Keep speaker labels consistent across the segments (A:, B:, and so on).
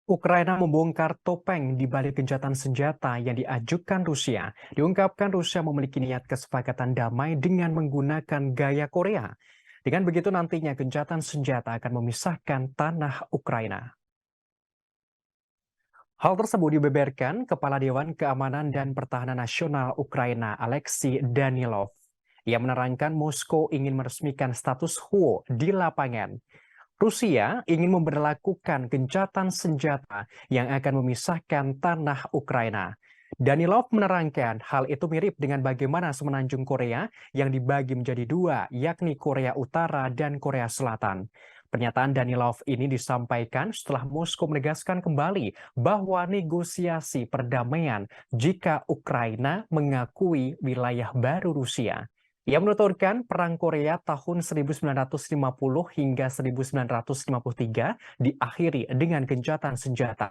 A: Ukraina membongkar topeng di balik gencatan senjata yang diajukan Rusia. Diungkapkan Rusia memiliki niat kesepakatan damai dengan menggunakan gaya Korea. Dengan begitu nantinya gencatan senjata akan memisahkan tanah Ukraina. Hal tersebut dibeberkan Kepala Dewan Keamanan dan Pertahanan Nasional Ukraina Alexei Danilov. Ia menerangkan Moskow ingin meresmikan status quo di lapangan. Rusia ingin memberlakukan gencatan senjata yang akan memisahkan tanah Ukraina. Danilov menerangkan hal itu mirip dengan bagaimana semenanjung Korea yang dibagi menjadi dua, yakni Korea Utara dan Korea Selatan. Pernyataan Danilov ini disampaikan setelah Moskow menegaskan kembali bahwa negosiasi perdamaian jika Ukraina mengakui wilayah baru Rusia. Ia menuturkan Perang Korea tahun 1950 hingga 1953 diakhiri dengan gencatan senjata.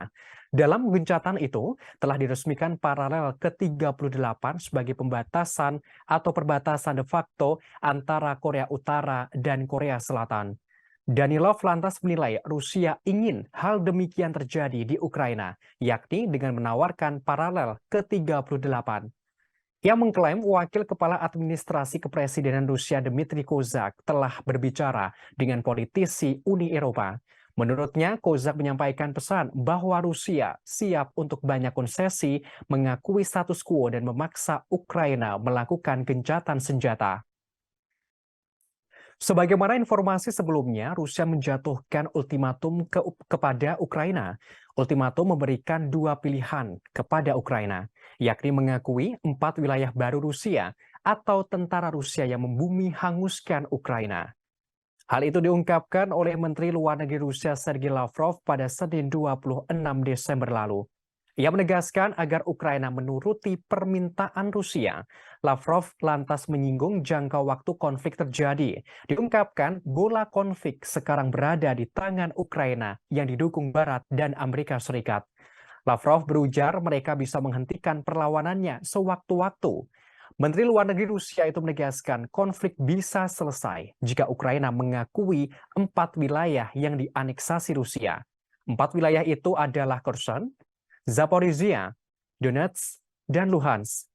A: Dalam gencatan itu telah diresmikan paralel ke-38 sebagai pembatasan atau perbatasan de facto antara Korea Utara dan Korea Selatan. Danilov lantas menilai Rusia ingin hal demikian terjadi di Ukraina, yakni dengan menawarkan paralel ke-38. Ia mengklaim Wakil Kepala Administrasi Kepresidenan Rusia Dmitry Kozak telah berbicara dengan politisi Uni Eropa. Menurutnya, Kozak menyampaikan pesan bahwa Rusia siap untuk banyak konsesi, mengakui status quo dan memaksa Ukraina melakukan gencatan senjata. Sebagaimana informasi sebelumnya, Rusia menjatuhkan ultimatum kepada Ukraina. Ultimatum memberikan dua pilihan kepada Ukraina, yakni mengakui 4 wilayah baru Rusia atau tentara Rusia yang membumi hanguskan Ukraina. Hal itu diungkapkan oleh Menteri Luar Negeri Rusia Sergei Lavrov pada Senin 26 Desember lalu. Ia menegaskan agar Ukraina menuruti permintaan Rusia. Lavrov lantas menyinggung jangka waktu konflik terjadi. Diungkapkan bola konflik sekarang berada di tangan Ukraina yang didukung Barat dan Amerika Serikat. Lavrov berujar mereka bisa menghentikan perlawanannya sewaktu-waktu. Menteri Luar Negeri Rusia itu menegaskan konflik bisa selesai jika Ukraina mengakui 4 wilayah yang dianeksasi Rusia. 4 wilayah itu adalah Kherson, Zaporizhia, Donetsk, dan Luhansk.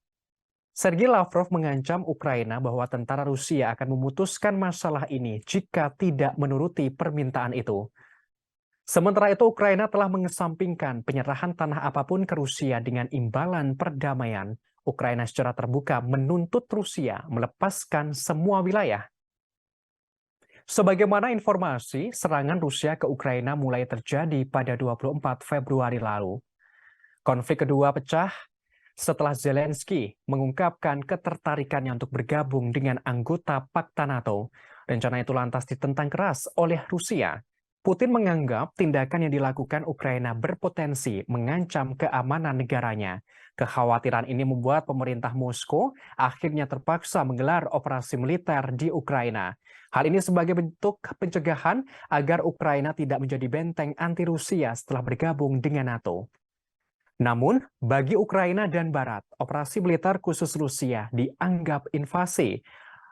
A: Sergei Lavrov mengancam Ukraina bahwa tentara Rusia akan memutuskan masalah ini jika tidak menuruti permintaan itu. Sementara itu, Ukraina telah mengesampingkan penyerahan tanah apapun ke Rusia dengan imbalan perdamaian. Ukraina secara terbuka menuntut Rusia melepaskan semua wilayah. Sebagaimana informasi, serangan Rusia ke Ukraina mulai terjadi pada 24 Februari lalu. Konflik kedua pecah setelah Zelensky mengungkapkan ketertarikannya untuk bergabung dengan anggota Pakta NATO. Rencana itu lantas ditentang keras oleh Rusia. Putin menganggap tindakan yang dilakukan Ukraina berpotensi mengancam keamanan negaranya. Kekhawatiran ini membuat pemerintah Moskow akhirnya terpaksa menggelar operasi militer di Ukraina. Hal ini sebagai bentuk pencegahan agar Ukraina tidak menjadi benteng anti Rusia setelah bergabung dengan NATO. Namun, bagi Ukraina dan Barat, operasi militer khusus Rusia dianggap invasi.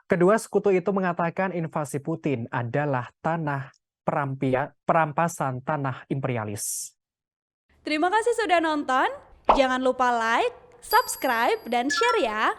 A: Kedua sekutu itu mengatakan invasi Putin adalah perampasan tanah imperialis.
B: Terima kasih sudah nonton. Jangan lupa like, subscribe, dan share ya.